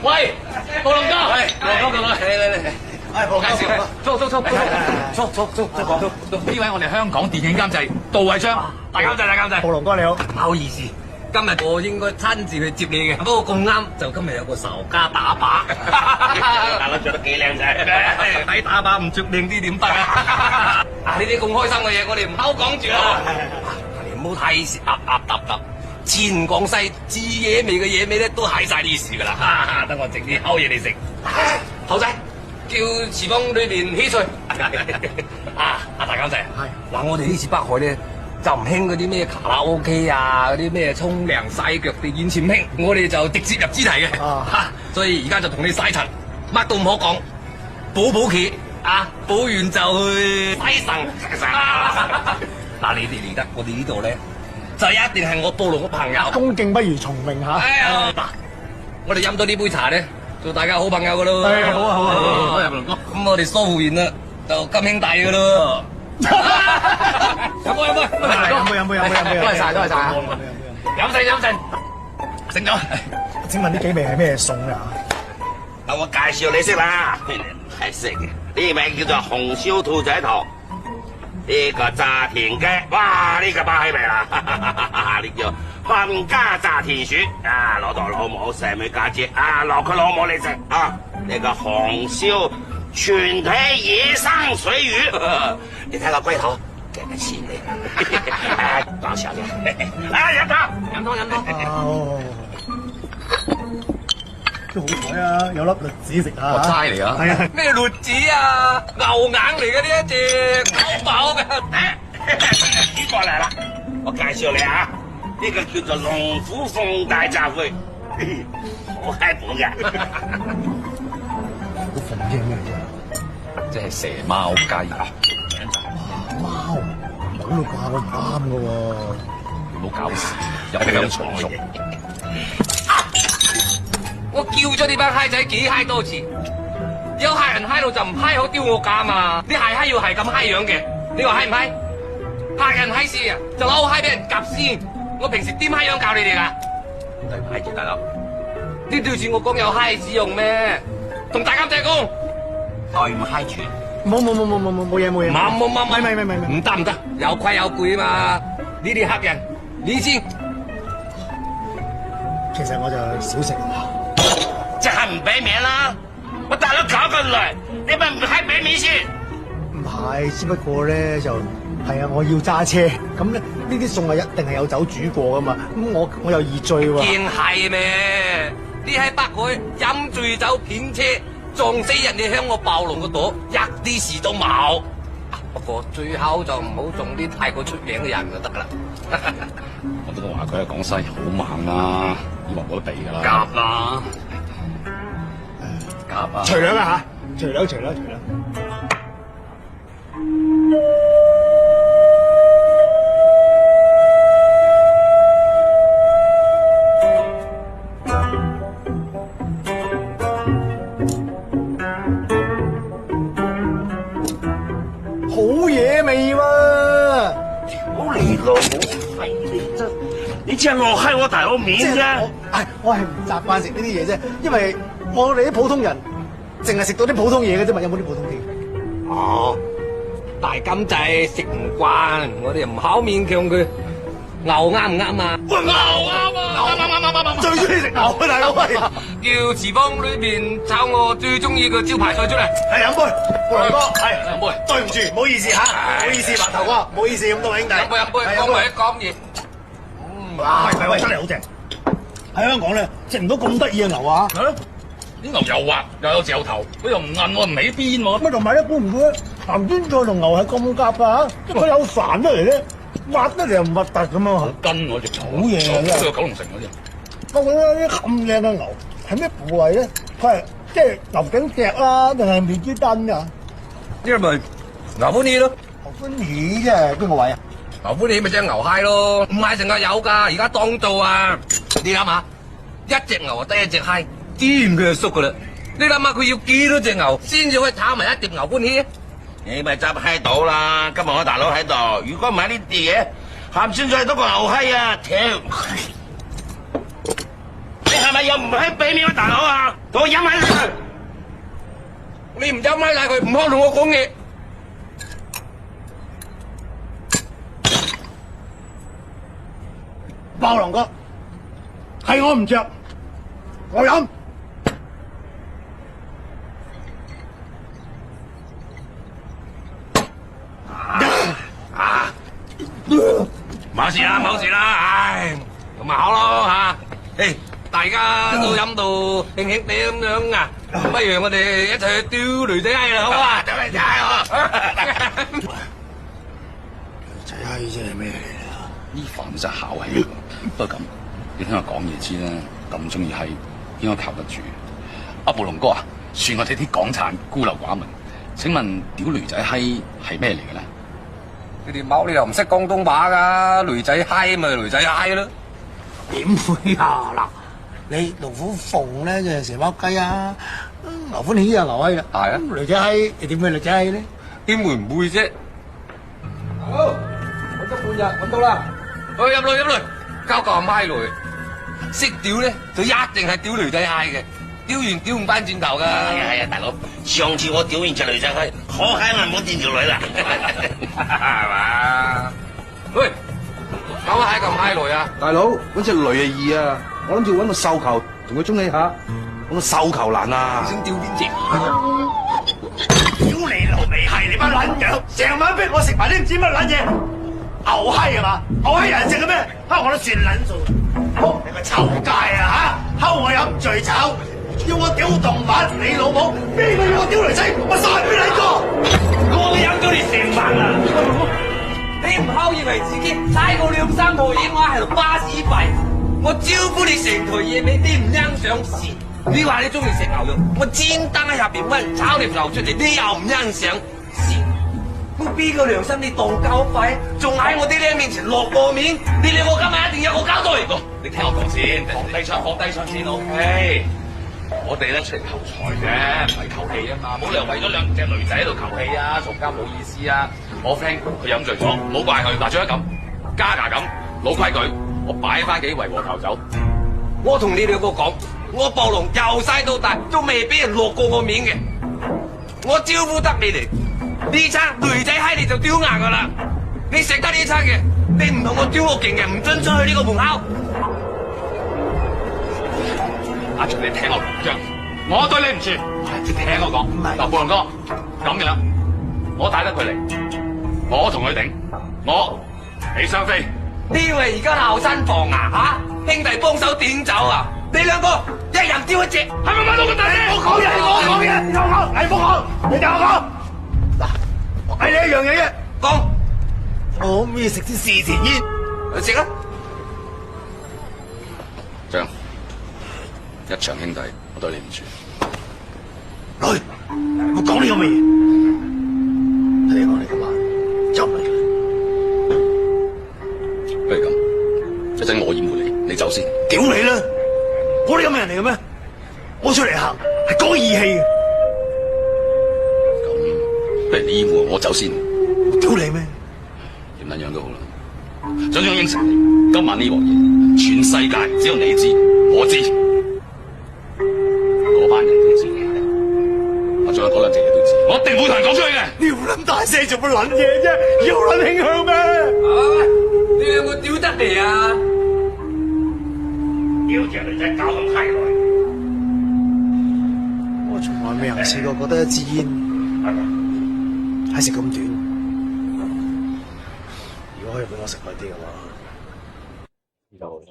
喂，暴龍哥，暴龍哥，嚟，哎，我介紹你，坐，呢位我哋香港電影監製杜偉章，大監製，暴龍哥你好，唔好意思，今日我應該親自去接你嘅，不過咁啱就今日有個仇家打靶，大佬着得幾靚仔，睇打靶唔着靚啲點得啊？啊，呢啲咁開心嘅嘢我哋唔好講住啦，你唔好睇時噏揼，前廣西至野味嘅野味咧都喺晒呢事噶啦，等我整啲烤嘢你食，頭仔。叫廚房裏邊起菜阿大監製，嗱我哋呢次北海咧就唔興嗰啲咩卡拉 OK 啊，嗰啲咩沖涼洗腳地完全唔興，我哋就直接入主題嘅，所以而家就同你洗塵，乜都唔好講，補氣啊，補完就去洗腎。嗱你哋嚟得，我哋呢度咧就一定係我暴龍嘅朋友，恭敬不如從命嚇。哎呀，嗱我哋飲咗呢杯茶咧。做大家好朋友噶咯，係好啊，暴龍哥。咁我哋疏忽完啦，就金兄弟噶咯。飲杯，多謝晒，飲陣，醒咗。請問呢幾味係咩餸㗎？等我介紹你識啦，係識嘅。呢味叫做紅燒兔仔頭，呢個炸田雞，哇！呢個巴起味啦，呢叫瞓家炸田鼠啊！老豆老母細妹家姐啊，落佢老母你食啊！呢個紅燒全體野生水魚，你睇個龜頭幾多錢你？講笑啫，啊飲湯。哦，都好彩啊，有粒栗子食下。我齋嚟啊！係啊，咩栗子啊？牛眼嚟嘅呢一隻，飽嘅。煮過嚟啦，我介紹你啊！呢個叫做龍虎鳳大雜燴，好閪本嘅。好鳳啫咩啫？即係蛇貓雞啊！貓，冇到掛我唔啱㗎喎。唔好搞事，有冇重熟？我叫咗呢班閪仔幾閪多次，有閪人閪到就唔閪好丟我架嘛！啲閪要係咁閪樣嘅，你話閪唔閪？閪人閪事啊，就撈閪俾人夾先。我平時點閪樣教你哋㗎？對唔起，大佬，呢條字我講有閪字用咩？同大監製講，對唔閪住。冇嘢。咪，唔得，有規有矩嘛！呢啲黑人，你先。其實我就少食。即係唔俾面啦！我大佬搞咁耐，你咪唔閪俾面先？唔係，只不過咧就係啊，我要揸車，咁咧呢啲餸係一定係有酒煮過噶嘛，咁我又易醉喎。見係咩？你喺北海飲醉酒片車撞死人哋響我暴龍個朵，一啲事都冇。不過最後就唔好中啲太過出名嘅人就得啦。我都話佢喺廣西好猛啦，以為冇得避㗎啦。夾啦！夾啊！除兩啊嚇，除兩。好嘢味喎！好嚟咯，好肥你真，你只係落閪我大佬面啫。我係唔習慣食呢啲嘢啫，因為我哋啲普通人淨係食到啲普通嘢嘅啫嘛，有冇啲普通啲？哦，大監製食唔慣，我哋唔好勉強佢。牛啱唔啱啊？牛啱啊！最中意食牛啊，大佬喂！叫廚房裏邊炒我最中意嘅招牌菜出嚟。係飲杯，暴龍哥，係飲杯。對唔住，唔好意思嚇，唔好意思，白頭哥，唔好意思咁多位兄弟。飲杯，講埋講嘢。喂，真係好正！喺香港咧食唔到咁得意嘅牛啊！係咯，啲牛又滑又有嚼頭，佢又唔韌喎，唔起邊喎。乜同埋咧，估唔到咧，鹹酸菜同牛係咁夾㗎嚇，佢有飯出嚟咧，滑得嚟又唔核突咁樣。跟我隻頭，好嘢啊真係好似九龍城嗰啲。不過咧，啲咁靚嘅牛係咩部位咧？佢係即係牛頸脊啊，定係面珠墩啊？呢個咪牛歡喜咯，牛歡喜啫，邊個位啊？牛歡喜咪即係牛閪咯，唔係成日有㗎，而家當造啊！你諗下，一隻牛啊得一隻閪，自然佢就縮㗎啦。你諗下佢要幾多隻牛先至可以炒埋一碟牛歡喜？你咪執閪到啦！今日我大佬喺度，如果唔係呢啲嘢，鹹酸菜多過牛閪啊！屌，你係咪又唔閪俾面我大佬啊？同我飲埋佢。你唔飲埋晒佢，唔好同我講嘢。爆龍哥，係我唔着，我飲。冇事啦，冇事啦，唉，咁咪好咯吓。誒，大家都飲到興興地咁樣啊，不如我哋一齊去釣女仔閪啦，好嘛？釣女仔閪啊！仔閪啫係咩嚟啊？呢份真係考起，不過咁，你聽我講嘢知啦，咁中意閪，應該靠得住。阿暴龍哥啊，算我哋啲港產孤陋寡聞。請問屌女仔閪係咩嚟嘅咧？你哋貓你又唔識廣東話噶，女仔閪咪女仔閪咯。點會啊？嗱，你龍虎鳳咧就係蛇包雞啊，牛歡喜就牛閪啦。係啊，女仔閪你點會女仔閪咧？點會唔會啫？好，我得半日，我到啦。去入嚟，交個咪來。識屌咧就一定係屌女仔閪嘅，屌完屌唔翻轉頭噶。係啊，大佬，上次我屌完隻女仔閪，可閪咪唔好掂條女啦，係嘛？喂，搞乜閪咁閪來啊？大佬，揾隻雷係易啊！我諗住揾個繡球同佢中氣下，揾個繡球難啊！想屌邊隻？屌你老味係你班撚樣，成晚逼我食埋啲唔知乜撚嘢，牛閪係嘛？牛閪人食嘅咩？蝦我都算撚數，仆你個臭街啊嚇！蝦我飲醉酒，要我屌動物，你老母邊個要我屌女仔？我殺俾你個！我飲咗你成晚啦！你唔好以為自己踩過兩三套野馬喺度巴士幣，我招呼你成台嘢味，你唔欣賞事。你話你中意食牛肉，我專登喺入邊揾炒條牛出嚟，你又唔欣賞事。我邊個良心你當交費，仲喺我啲僆面前落個面？你兩個今日一定有個交代。你聽我講先，放低槍先 ，OK。我哋咧出嚟求財啫，唔係求氣啊嘛，冇理由為咗兩隻女仔喺度求氣啊，嘈交冇意思啊！我 friend 佢飲醉咗，唔好怪佢。嗱，仲有咁加牙咁老規矩，我擺翻幾圍和頭酒。我同你兩個講，我暴龍由細到大都未俾人落過個面嘅，我招呼得你哋呢餐女仔閪你就丟硬噶啦！你食得呢餐嘅，你唔同我丟我勁嘅，唔准出去呢個門口。阿長，你聽我講，我對你唔住，你聽我講。嗱，暴龍哥咁樣，我帶得佢嚟，我同佢頂，我你雙飛。你以為而家鬧新房啊？嚇，兄弟幫手點走啊？你兩個一人丟一隻，係咪買到個大隻？我講嘢，我講嘢，你聽我講，你唔好講，你聽我講。嗱，我係你一樣嘢啫，講，我可唔可以食啲事前煙？食啊！長，一場兄弟，我對你唔住。女，我講呢咁嘅嘢，睇你講你咁話，就唔係。不如咁，一陣我掩護你，你走先。屌你啦！我哋咁嘅人嚟嘅咩？我出嚟行係講義氣嘅。咁，不如你掩護我走先。我屌你咩？點撚樣都好啦。長應承你，今晚呢鑊嘢，全世界只有你知，我知，嗰班人都知，我仲有嗰兩隻嘢都知，我一定會同人講出去嘅。你要撚大聲做乜撚嘢啫？要撚傾向咩？你兩個丟得嚟啊！屌隻女仔搞咁閪耐，我從來未試過覺得一支煙係食咁短。如果可以俾我食耐啲嘅話，呢度。